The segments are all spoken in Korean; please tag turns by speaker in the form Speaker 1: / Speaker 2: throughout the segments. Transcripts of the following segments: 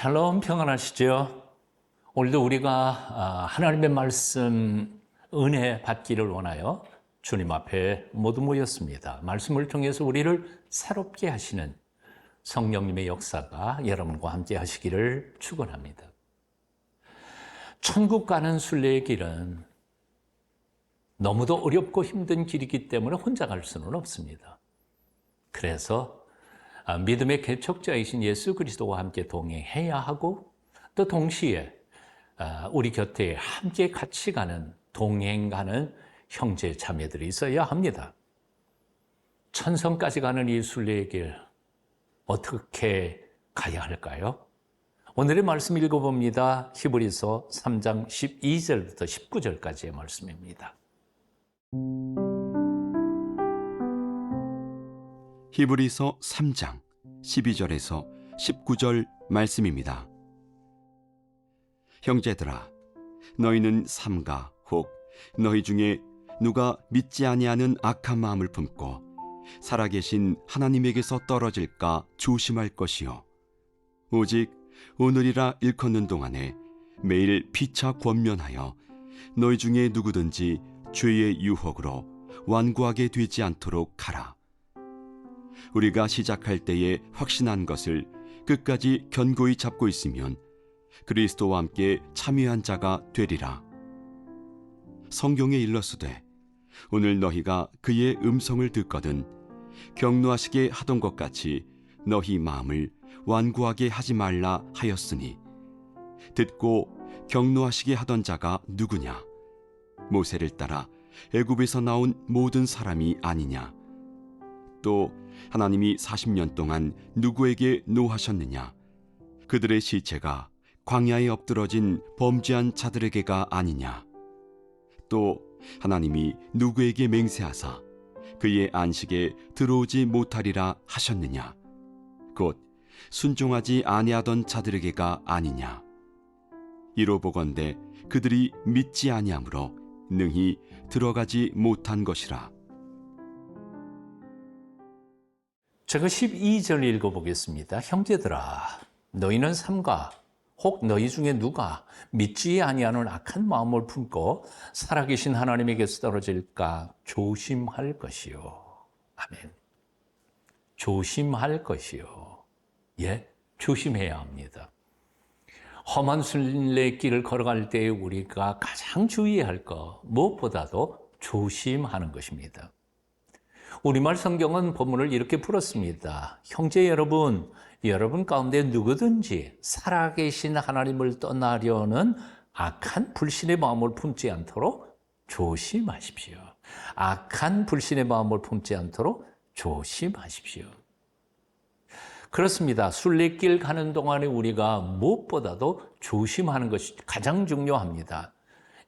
Speaker 1: 샬롬 평안하시죠? 오늘도 우리가 하나님의 말씀 은혜 받기를 원하여 주님 앞에 모두 모였습니다. 말씀을 통해서 우리를 새롭게 하시는 성령님의 역사가 여러분과 함께 하시기를 축원합니다. 천국 가는 순례의 길은 너무도 어렵고 힘든 길이기 때문에 혼자 갈 수는 없습니다. 그래서 믿음의 개척자이신 예수 그리스도와 함께 동행해야 하고 또 동시에 우리 곁에 함께 같이 가는 동행하는 형제 자매들이 있어야 합니다. 천성까지 가는 이 순례의 길 어떻게 가야 할까요? 오늘의 말씀 읽어봅니다. 히브리서 3장 12절부터 19절까지의 말씀입니다.
Speaker 2: 히브리서 3장 12절에서 19절 말씀입니다. 형제들아, 너희는 삼가 혹 너희 중에 누가 믿지 아니하는 악한 마음을 품고 살아계신 하나님에게서 떨어질까 조심할 것이요, 오직 오늘이라 일컫는 동안에 매일 피차 권면하여 너희 중에 누구든지 죄의 유혹으로 완고하게 되지 않도록 하라. 우리가 시작할 때에 확신한 것을 끝까지 견고히 잡고 있으면 그리스도와 함께 참여한 자가 되리라. 성경에 일렀으되 오늘 너희가 그의 음성을 듣거든 격노하시게 하던 것 같이 너희 마음을 완고하게 하지 말라 하였으니, 듣고 격노하시게 하던 자가 누구냐? 모세를 따라 애굽에서 나온 모든 사람이 아니냐? 또 하나님이 40년 동안 누구에게 노하셨느냐? 그들의 시체가 광야에 엎드러진 범죄한 자들에게가 아니냐? 또 하나님이 누구에게 맹세하사 그의 안식에 들어오지 못하리라 하셨느냐? 곧 순종하지 아니하던 자들에게가 아니냐? 이로보건대 그들이 믿지 아니하므로 능히 들어가지 못한 것이라.
Speaker 1: 제가 12절 읽어보겠습니다. 형제들아, 너희는 삼가 혹 너희 중에 누가 믿지 아니하는 악한 마음을 품고 살아계신 하나님에게서 떨어질까 조심할 것이요. 아멘. 조심할 것이요. 예, 조심해야 합니다. 험한 순례길을 걸어갈 때 우리가 가장 주의해야 할 것, 무엇보다도 조심하는 것입니다. 우리말 성경은 본문을 이렇게 풀었습니다. 형제 여러분, 여러분 가운데 누구든지 살아계신 하나님을 떠나려는 악한 불신의 마음을 품지 않도록 조심하십시오. 악한 불신의 마음을 품지 않도록 조심하십시오. 그렇습니다. 순례길 가는 동안에 우리가 무엇보다도 조심하는 것이 가장 중요합니다.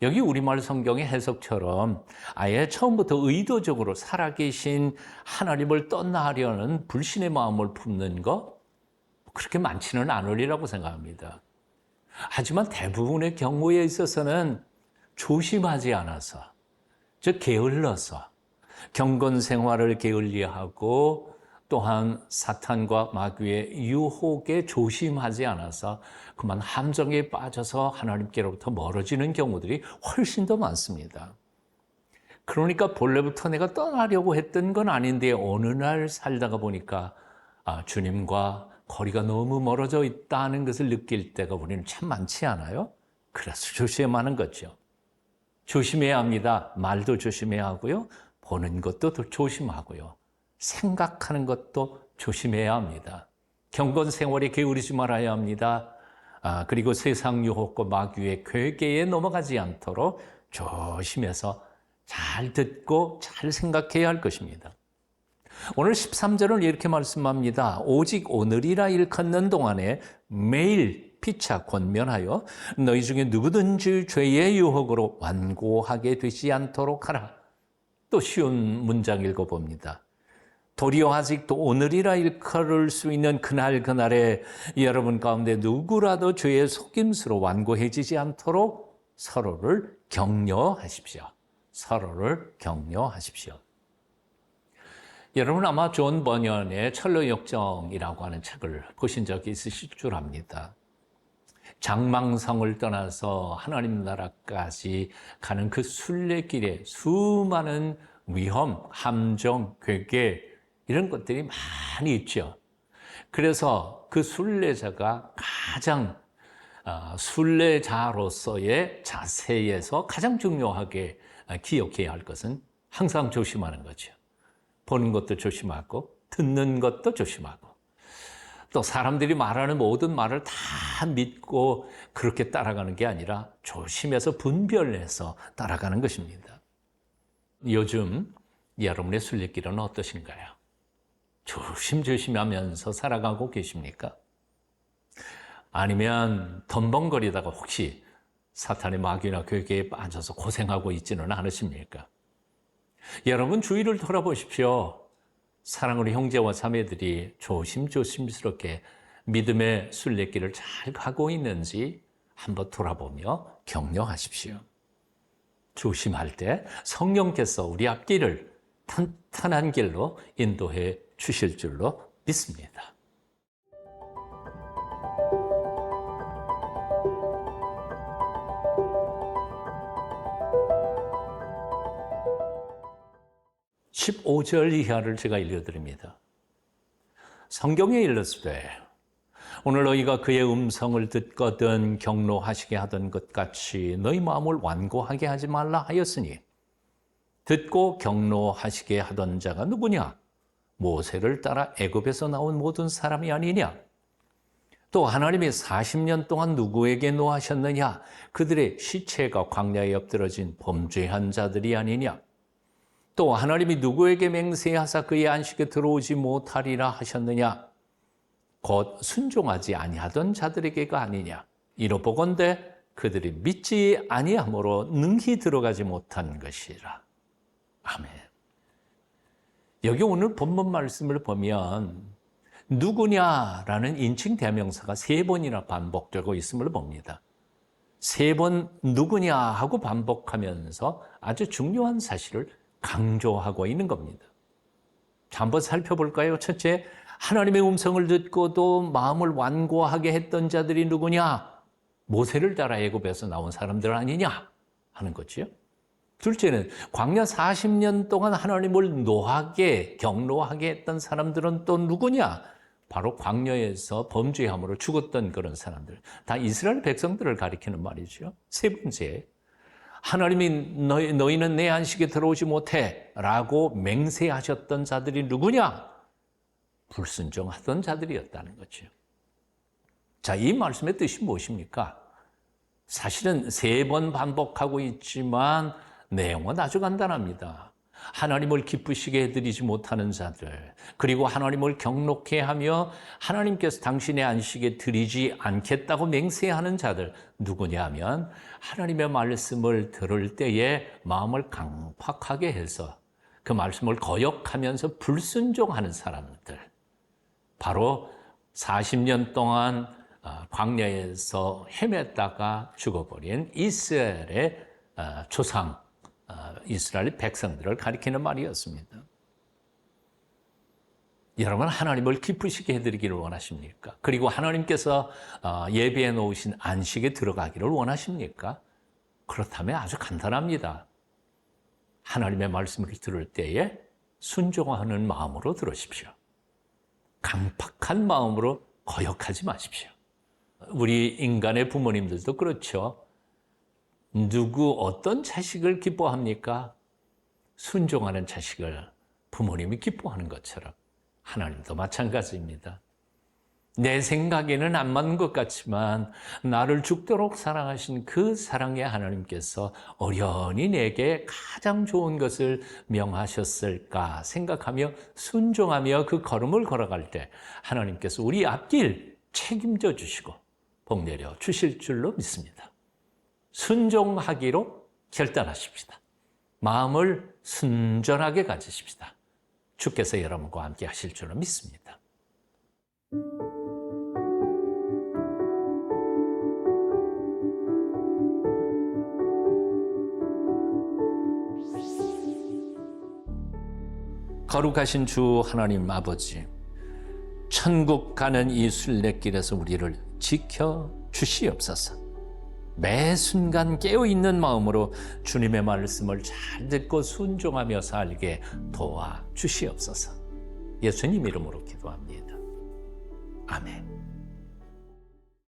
Speaker 1: 여기 우리말 성경의 해석처럼 아예 처음부터 의도적으로 살아계신 하나님을 떠나려는 불신의 마음을 품는 것 그렇게 많지는 않으리라고 생각합니다. 하지만 대부분의 경우에 있어서는 조심하지 않아서, 즉 게을러서 경건 생활을 게을리하고 또한 사탄과 마귀의 유혹에 조심하지 않아서 그만 함정에 빠져서 하나님께로부터 멀어지는 경우들이 훨씬 더 많습니다. 그러니까 본래부터 내가 떠나려고 했던 건 아닌데 어느 날 살다가 보니까 주님과 거리가 너무 멀어져 있다는 것을 느낄 때가 우리는 참 많지 않아요? 그래서 조심하는 거죠. 조심해야 합니다. 말도 조심해야 하고요. 보는 것도 더 조심하고요. 생각하는 것도 조심해야 합니다. 경건 생활에 게으르지 말아야 합니다. 그리고 세상 유혹과 마귀의 괴계에 넘어가지 않도록 조심해서 잘 듣고 잘 생각해야 할 것입니다. 오늘 13절은 이렇게 말씀합니다. 오직 오늘이라 일컫는 동안에 매일 피차 권면하여 너희 중에 누구든지 죄의 유혹으로 완고하게 되지 않도록 하라. 또 쉬운 문장 읽어봅니다. 도리어 아직도 오늘이라 일컬을 수 있는 그날에 여러분 가운데 누구라도 죄의 속임수로 완고해지지 않도록 서로를 격려하십시오. 서로를 격려하십시오. 여러분 아마 존 버년의 철로역정이라고 하는 책을 보신 적이 있으실 줄 압니다. 장망성을 떠나서 하나님 나라까지 가는 그 순례길에 수많은 위험, 함정, 괴계 이런 것들이 많이 있죠. 그래서 그 순례자가 가장 순례자로서의 자세에서 가장 중요하게 기억해야 할 것은 항상 조심하는 거죠. 보는 것도 조심하고 듣는 것도 조심하고 또 사람들이 말하는 모든 말을 다 믿고 그렇게 따라가는 게 아니라 조심해서 분별해서 따라가는 것입니다. 요즘 여러분의 순례길은 어떠신가요? 조심조심하면서 살아가고 계십니까? 아니면 덤벙거리다가 혹시 사탄의 마귀나 괴계에 빠져서 고생하고 있지는 않으십니까? 여러분 주위를 돌아보십시오. 사랑으로 형제와 자매들이 조심조심스럽게 믿음의 순례길을 잘 가고 있는지 한번 돌아보며 격려하십시오. 조심할 때 성령께서 우리 앞길을 탄탄한 길로 인도해 주실 줄로 믿습니다. (15절) 이하를 제가 읽어드립니다. 성경에 일렀으되 오늘 너희가 그의 음성을 듣거든 경노하시게 하던 것 같이 너희 마음을 완고하게 하지 말라 하였으니 듣고 경노하시게 하던 자가 누구냐? 모세를 따라 애굽에서 나온 모든 사람이 아니냐? 또 하나님이 40년 동안 누구에게 노하셨느냐? 그들의 시체가 광야에 엎드러진 범죄한 자들이 아니냐? 또 하나님이 누구에게 맹세하사 그의 안식에 들어오지 못하리라 하셨느냐? 곧 순종하지 아니하던 자들에게가 아니냐? 이로보건대 그들이 믿지 아니함으로 능히 들어가지 못한 것이라. 아멘. 여기 오늘 본문 말씀을 보면 누구냐라는 인칭 대명사가 3번이나 반복되고 있음을 봅니다. 3번 누구냐 하고 반복하면서 아주 중요한 사실을 강조하고 있는 겁니다. 자, 한번 살펴볼까요? 첫째, 하나님의 음성을 듣고도 마음을 완고하게 했던 자들이 누구냐? 모세를 따라 애굽에서 나온 사람들 아니냐? 하는 거죠. 둘째는 광야 40년 동안 하나님을 노하게, 경노하게 했던 사람들은 또 누구냐? 바로 광야에서 범죄함으로 죽었던 그런 사람들. 다 이스라엘 백성들을 가리키는 말이죠. 세 번째, 하나님이 너희는 내 안식에 들어오지 못해 라고 맹세하셨던 자들이 누구냐? 불순종하던 자들이었다는 거죠. 자, 이 말씀의 뜻이 무엇입니까? 사실은 3번 반복하고 있지만 내용은 아주 간단합니다. 하나님을 기쁘시게 해드리지 못하는 자들, 그리고 하나님을 경록해 하며 하나님께서 당신의 안식에 드리지 않겠다고 맹세하는 자들, 누구냐 하면 하나님의 말씀을 들을 때에 마음을 강팍하게 해서 그 말씀을 거역하면서 불순종하는 사람들, 바로 40년 동안 광야에서 헤맸다가 죽어버린 이스라엘의 조상, 이스라엘 백성들을 가리키는 말이었습니다. 여러분, 하나님을 기쁘시게 해드리기를 원하십니까? 그리고 하나님께서 예비해 놓으신 안식에 들어가기를 원하십니까? 그렇다면 아주 간단합니다. 하나님의 말씀을 들을 때에 순종하는 마음으로 들으십시오. 강팍한 마음으로 거역하지 마십시오. 우리 인간의 부모님들도 그렇죠. 어떤 자식을 기뻐합니까? 순종하는 자식을 부모님이 기뻐하는 것처럼 하나님도 마찬가지입니다. 내 생각에는 안 맞는 것 같지만 나를 죽도록 사랑하신 그 사랑의 하나님께서 어련히 내게 가장 좋은 것을 명하셨을까 생각하며 순종하며 그 걸음을 걸어갈 때 하나님께서 우리 앞길 책임져 주시고 복 내려 주실 줄로 믿습니다. 순종하기로 결단하십시다. 마음을 순전하게 가지십시다. 주께서 여러분과 함께 하실 줄로 믿습니다. 거룩하신 주 하나님 아버지, 천국 가는 이 순례길에서 우리를 지켜 주시옵소서. 매 순간 깨어있는 마음으로 주님의 말씀을 잘 듣고 순종하며 살게 도와 주시옵소서. 예수님 이름으로 기도합니다. 아멘.